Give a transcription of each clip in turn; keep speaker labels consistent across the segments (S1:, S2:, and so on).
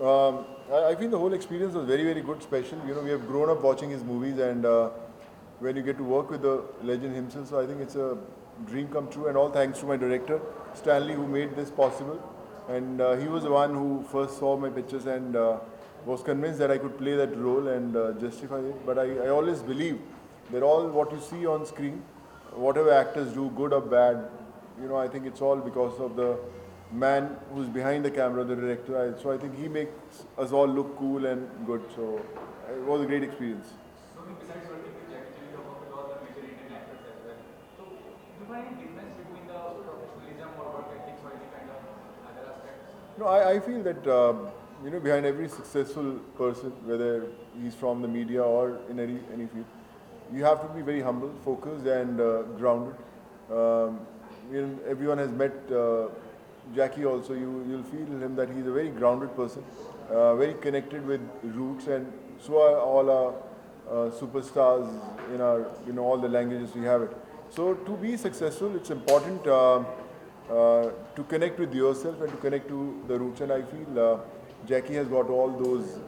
S1: I feel the whole experience was very, very good, special. We have grown up watching his movies, and when you get to work with the legend himself, so I think it's a dream come true. And all thanks to my director, Stanley, who made this possible. And he was the one who first saw my pictures and was convinced that I could play that role and justify it. But I always believe that all what you see on screen, whatever actors do, good or bad, I think it's all because of the man who's behind the camera, the director. So I think he makes us all look cool and good. So it was a great experience.
S2: So besides working with Jackie Chan, you work with all the major Indian actors as well. So do you find any difference between the professionalism or work ethics or any kind of other aspects?
S1: No, I feel that behind every successful person, whether he's from the media or in any field, you have to be very humble, focused, and grounded. Everyone has met Jackie. Also, you'll feel him that he's a very grounded person, very connected with roots, and so are all our superstars in our all the languages we have it. So to be successful, it's important. To connect with yourself and to connect to the roots. And I feel Jackie has got all those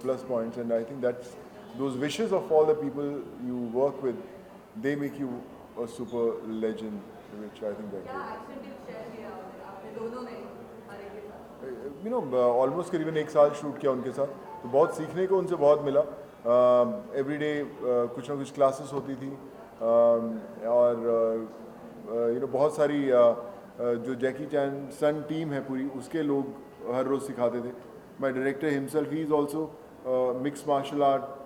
S1: plus points, and I think that's those wishes of all the people you work with, they make you a super legend, which I think that.
S3: क्या action tips share किया आपने दोनों ने हर एक के साथ?
S1: Almost करीबन एक साल शूट किया उनके साथ, तो बहुत सीखने को उनसे बहुत मिला. एवरीडे कुछ ना कुछ क्लासेस होती थी, और बहुत सारी जो जैकी चैन सन टीम है पूरी, उसके लोग हर रोज़ सिखाते थे. My director himself, he is also mix martial art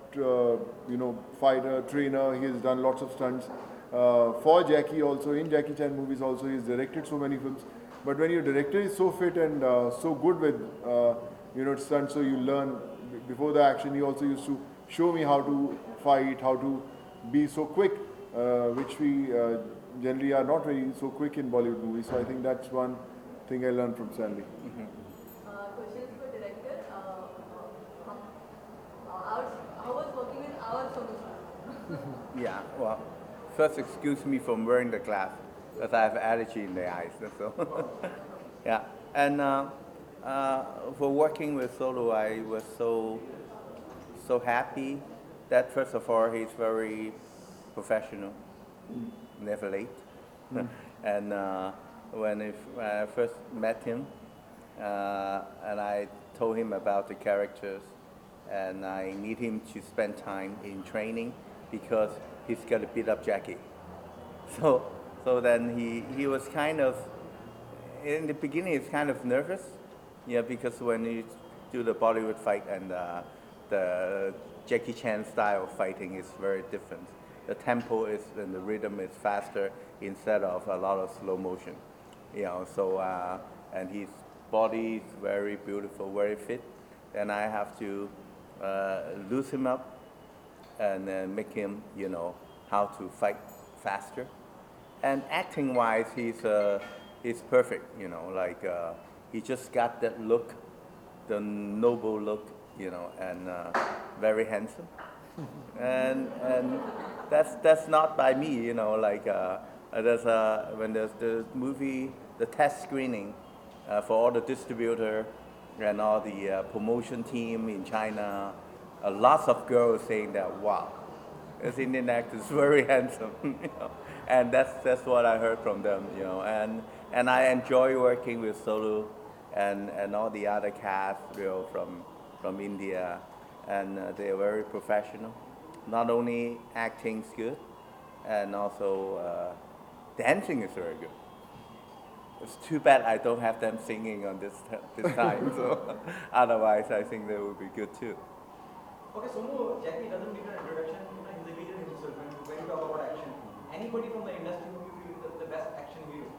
S1: fighter, trainer. He has done lots of stunts for Jackie also. In Jackie Chan movies also, he has directed so many films. But when your director is so fit and so good with stunts, so you learn before the action. He also used to show me how to fight, how to be so quick, which we generally are not very so quick in Bollywood movies. So I think that's one thing I learned from Stanley.
S3: Questions for director. How was working with our Sonu Sood?
S4: Yeah, well, first excuse me from wearing the glass because I have allergy in the eyes. So, yeah, and for working with Sonu, I was so happy that first of all he's very professional, never late, and when I first met him, and I told him about the characters, and I need him to spend time in training because he's got to beat up Jackie. So then he was kind of, in the beginning he's kind of nervous, yeah, because when you do the Bollywood fight and the Jackie Chan style of fighting is very different. The tempo is and the rhythm is faster instead of a lot of slow motion, so and his body is very beautiful, very fit, and I have to lose him up and make him, how to fight faster. And acting-wise, he's perfect, he just got that look, the noble look, and very handsome. and that's not by me, there's when there's the movie, the test screening for all the distributor and all the promotion team in China, lots of girls saying that, wow, this Indian actor is very handsome, and that's what I heard from them, and I enjoy working with Sonu and all the other cast, from India, and they're very professional. Not only acting is good, and also dancing is very good. It's too bad I don't have them singing on this time. So otherwise, I think they would be good too.
S2: Okay, Sonu, Jackie doesn't need an introduction. He's a leader himself when you talk about action. Anybody from the industry who you feel the best action hero?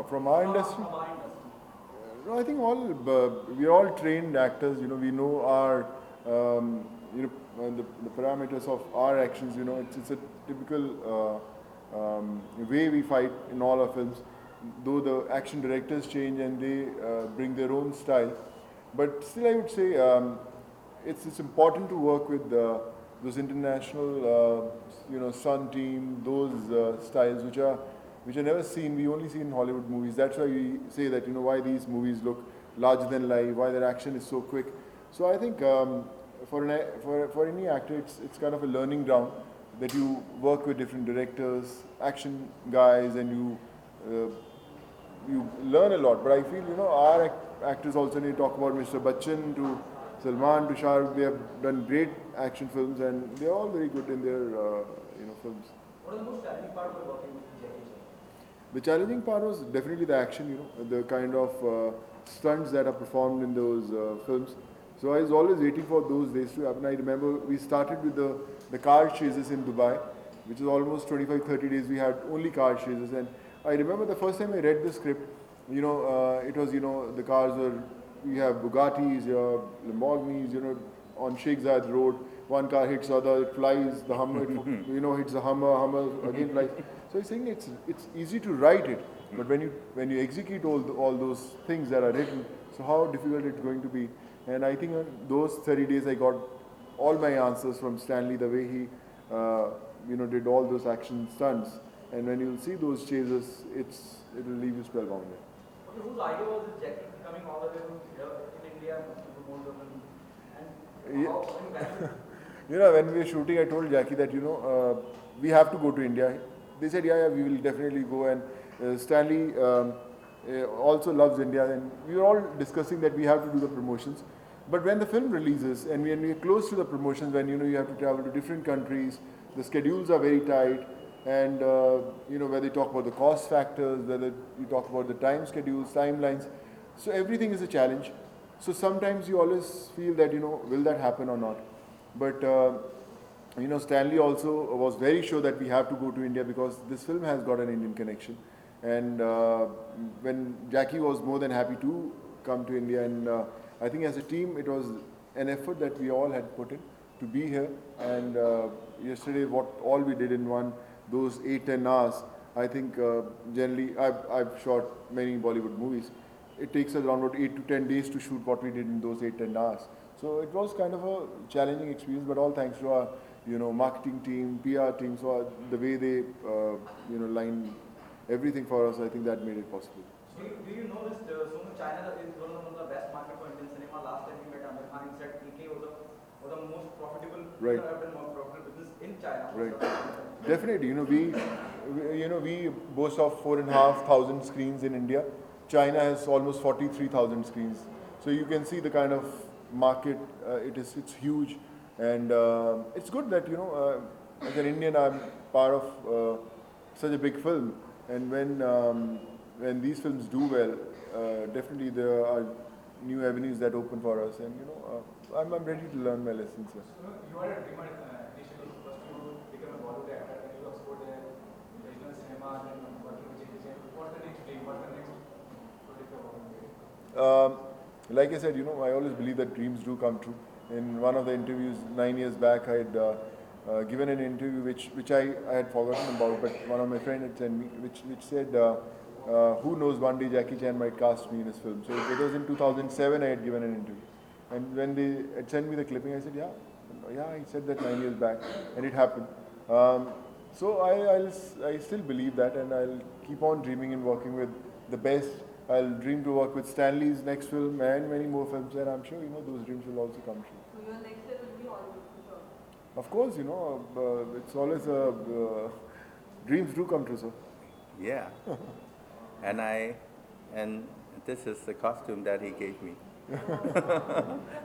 S1: From our industry?
S2: From our industry.
S1: No, I think we are all trained actors. We know our the parameters of our actions. It's a typical way we fight in all our films. Though the action directors change and they bring their own style, but still I would say it's important to work with those international Sun team, those styles which are which are never seen. We only see in Hollywood movies. That's why we say that, you know, why these movies look larger than life, why their action is so quick. So I think for any actor, it's kind of a learning ground that you work with different directors, action guys, and you learn a lot. But I feel, you know, our actors also need to talk about Mr. Bachchan to Salman to Shah Rukh. They have done great action films, and they're all very good in their films.
S2: What is the most challenging part of working with Jackie Chan?
S1: The challenging part was definitely the action, you know, the kind of stunts that are performed in those films. So I was always waiting for those days to happen. I remember we started with the car chases in Dubai, which is almost 25-30 days. We had only car chases, and I remember the first time I read the script, you know, it was, you know, the cars were, you have Bugattis, you have Lamborghinis, you know, on Sheikh Zayed Road, one car hits the other, it flies, the Hummer, you know, hits the Hummer again flies. So he's saying it's easy to write it, but when you execute all those things that are written, so how difficult it's going to be. And I think on those 30 days I got all my answers from Stanley, the way he you know, did all those action stunts. And when you see those chases, it'll leave you spellbound.
S2: Okay, whose idea was it, Jackie coming all the way from here in India to Bombay? And how,
S1: You know, when we were shooting, I told Jackie that, you know, we have to go to India. They said, yeah, we will definitely go. And Stanley also loves India. And we were all discussing that we have to do the promotions. But when the film releases and when we are close to the promotions, when, you know, you have to travel to different countries, the schedules are very tight. And, you know, whether you talk about the cost factors, whether you talk about the time schedules, timelines. So everything is a challenge. So sometimes you always feel that, you know, will that happen or not? But, you know, Stanley also was very sure that we have to go to India because this film has got an Indian connection. And when Jackie was more than happy to come to India, and I think as a team, it was an effort that we all had put in to be here. And yesterday, what all we did in those 8-10 hours, I think generally, I've shot many Bollywood movies. It takes us around about 8 to 10 days to shoot what we did in those 8-10 hours. So it was kind of a challenging experience, but all thanks to our, you know, marketing team, PR team, so the way they, you know, line everything for us, I think that made it possible.
S2: Do you know this? Sonu, China is one of the best market for Indian cinema. Last time we met Amir Khan, he said PK was the most profitable,
S1: right,
S2: more profitable business in China.
S1: Right. Definitely, you know, we boast of 4,500 screens in India. China has almost 43,000 screens. So you can see the kind of market, it's huge. And it's good that, you know, as an Indian, I'm part of such a big film. And when these films do well, definitely there are new avenues that open for us. And, you know, I'm ready to learn my lessons.
S2: So, you are a dreamer initially, first you become a Bollywood actor, then you explored the regional cinema, and then working with Jackie Chan. What's the next dream? What's the next project you're working with?
S1: Like I said, you know, I always believe that dreams do come true. In one of the interviews 9 years back, I had given an interview which I had forgotten about, but one of my friends had sent me, which said, who knows, one day Jackie Chan might cast me in his film. So it was in 2007 I had given an interview. And when they had sent me the clipping, I said, yeah, he said that 9 years back, and it happened. So I still believe that, and I'll keep on dreaming and working with the best. I'll dream to work with Stanley's next film and many more films, and I'm sure, you know, those dreams will also come true.
S3: So your next step will be Hollywood, for sure.
S1: Of course, you know, it's always dreams do come true, sir.
S4: Yeah. and this is the costume that he gave me.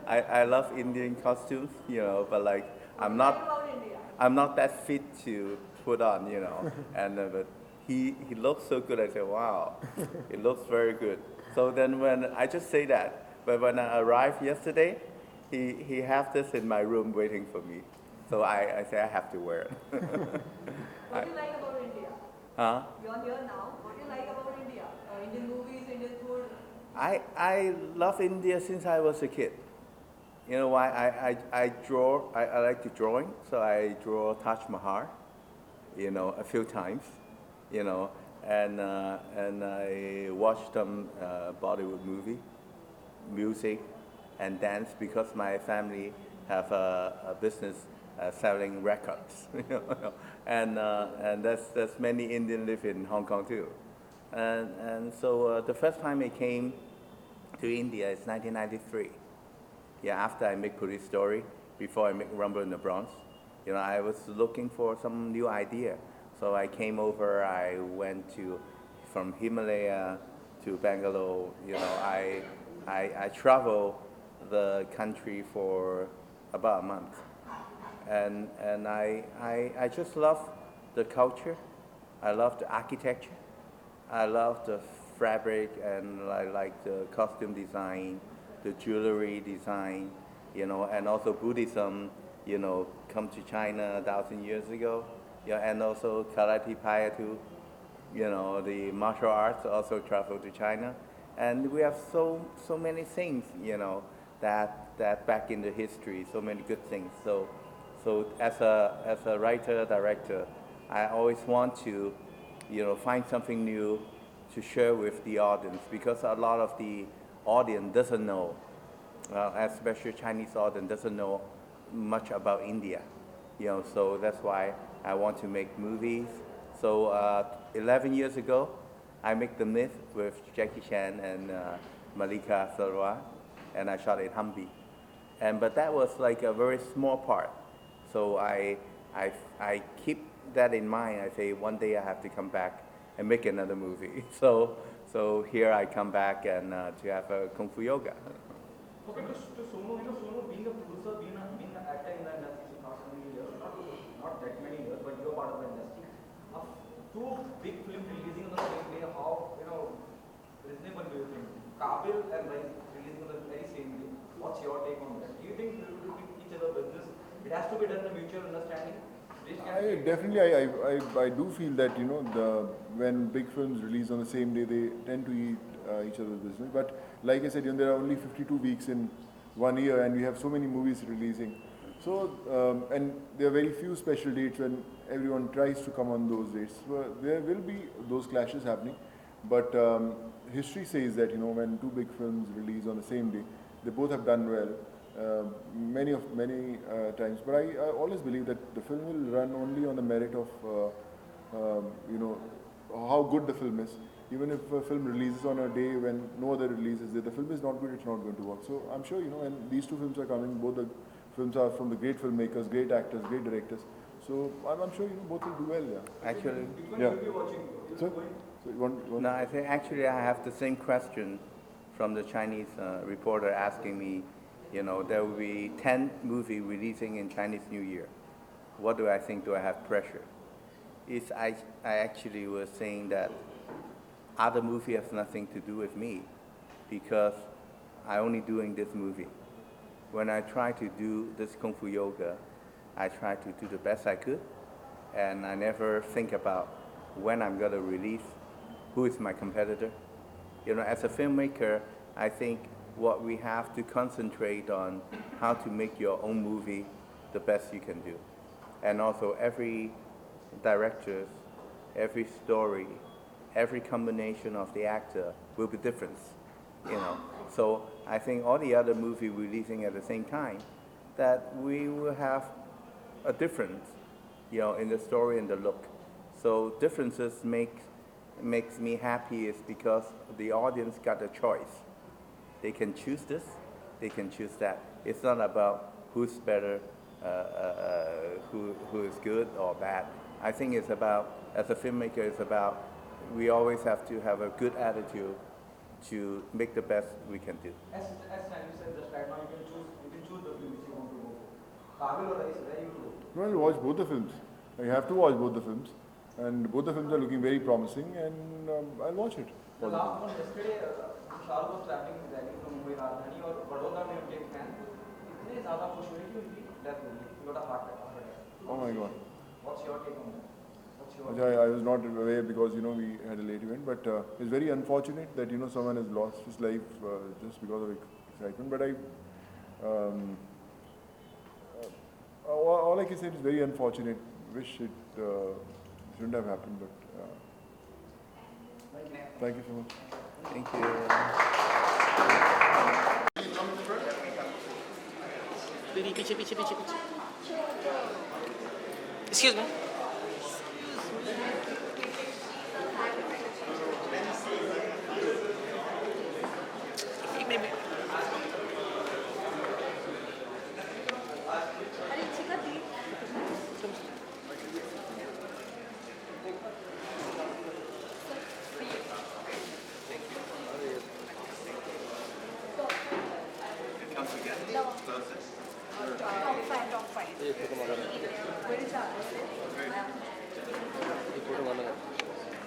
S4: I love Indian costumes, you know, but like I'm not that fit to put on, you know, and but he looks so good. I said, wow, it looks very good. So then when I just say that, but when I arrived yesterday, he has this in my room waiting for me. So I say I have to wear it.
S3: What do you like about India?
S4: Huh?
S3: You're here now. What do you like about India? Indian movies, Indian food?
S4: I love India since I was a kid. You know why? I draw. I like to drawing, so I draw Taj Mahal, you know, a few times, you know, and I watch some Bollywood movie, music, and dance because my family have a business selling records, and that's many Indians live in Hong Kong too, and so the first time I came to India is 1993. Yeah, after I make Police Story, before I make Rumble in the Bronx, I was looking for some new idea, so I came over. I went from Himalaya to Bangalore. I traveled the country for about a month. And I just love the culture. I love the architecture. I love the fabric, and I like the costume design, the jewelry design, and also Buddhism, come to China 1,000 years ago. Yeah, and also Karate Paya too, the martial arts also traveled to China. And we have so many things, that back in the history, so many good things. So as a writer, director, I always want to, find something new to share with the audience, because a lot of the audience doesn't know, especially Chinese audience doesn't know much about India. So that's why I want to make movies. So 11 years ago, I make The Myth with Jackie Chan and Malika Sarwar, and I shot in Humvee. But that was like a very small part. So I keep that in mind. I say one day I have to come back and make another movie. So here I come back and to have a Kung Fu Yoga.
S2: Okay, to Sonu, Sonu being a producer, being an actor in the industry for not so many years, not that many years, but you're part of the industry. Two big films releasing on the same day, how reasonable do you think? Kabil and Rise releasing on the very same day. What's your take on that? Do you think we will do each other business? It has to be done in a mutual understanding.
S1: I do feel that when big films release on the same day, they tend to eat each other's business. But like I said, there are only 52 weeks in 1 year, and we have so many movies releasing. So and there are very few special dates when everyone tries to come on those dates. So there will be those clashes happening, but history says that when two big films release on the same day, they both have done well. Many times, but I always believe that the film will run only on the merit of how good the film is. Even if a film releases on a day when no other release is there, the film is not good, it's not going to work. So I'm sure when these two films are coming, both the films are from the great filmmakers, great actors, great directors. So I'm sure both will do well. Yeah.
S4: Actually,
S1: yeah. So you want?
S4: No, I think actually I have the same question from the Chinese reporter asking me. There will be 10 movies releasing in Chinese New Year. What do I think? Do I have pressure? I actually was saying that other movie has nothing to do with me, because I only doing this movie. When I try to do this Kung Fu Yoga, I try to do the best I could, and I never think about when I'm gonna release, who is my competitor. As a filmmaker, I think what we have to concentrate on how to make your own movie the best you can do. And also every director, every story, every combination of the actor will be different, So I think all the other movies releasing at the same time, that we will have a difference, in the story and the look. So differences makes me happy is because the audience got a choice. They can choose this, they can choose that. It's not about who's better, who is good or bad. I think it's about, as a filmmaker, it's about we always have to have a good attitude to make the best we can do.
S2: As Stanley said just right now, you can choose the film which you want to go for. Kabil or Rise, where you go?
S1: Well, you watch both the films. You have to watch both the films, and both the films are looking very promising, and I'll watch it.
S2: The last one yesterday, Shahrukh was traveling with Delhi from Mumbai, Rajdhani, और बड़ौदा में उनके fan इतने ज़्यादा खुश हुए कि उनकी death हो गई. He got a heart attack.
S1: Oh my God.
S2: What's your take on that?
S1: I was not aware because we had a late event, but it's very unfortunate that someone has lost his life just because of excitement. But all I can say is very unfortunate. Wish it shouldn't have happened, but thank you so much.
S4: Thank you.
S5: पीछे पीछे पीछे पीछे Excuse me. एक minute
S3: अरे chicken दी top five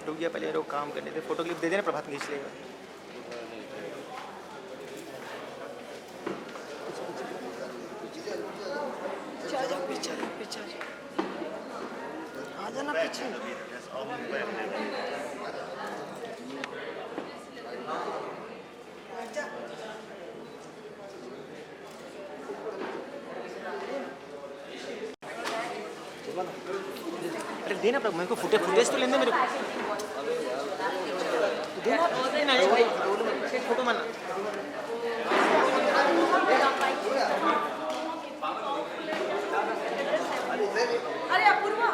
S5: रुक गया पहले लोग काम करने थे फोटो क्लिप दे देना प्रभात खींच लेगा पीछे आ जाना पीछे अरे देना प्रभु मेरे को फुटेज तो लेने मेरे को देना भाई फोटो मारना
S3: अरे अपूर्वा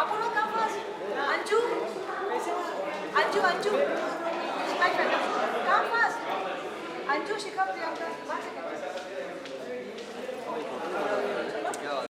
S3: अपूर्वा कम पास अंजू अंजू अंजू कम पास अंजू शिखा प्रियंका 1 second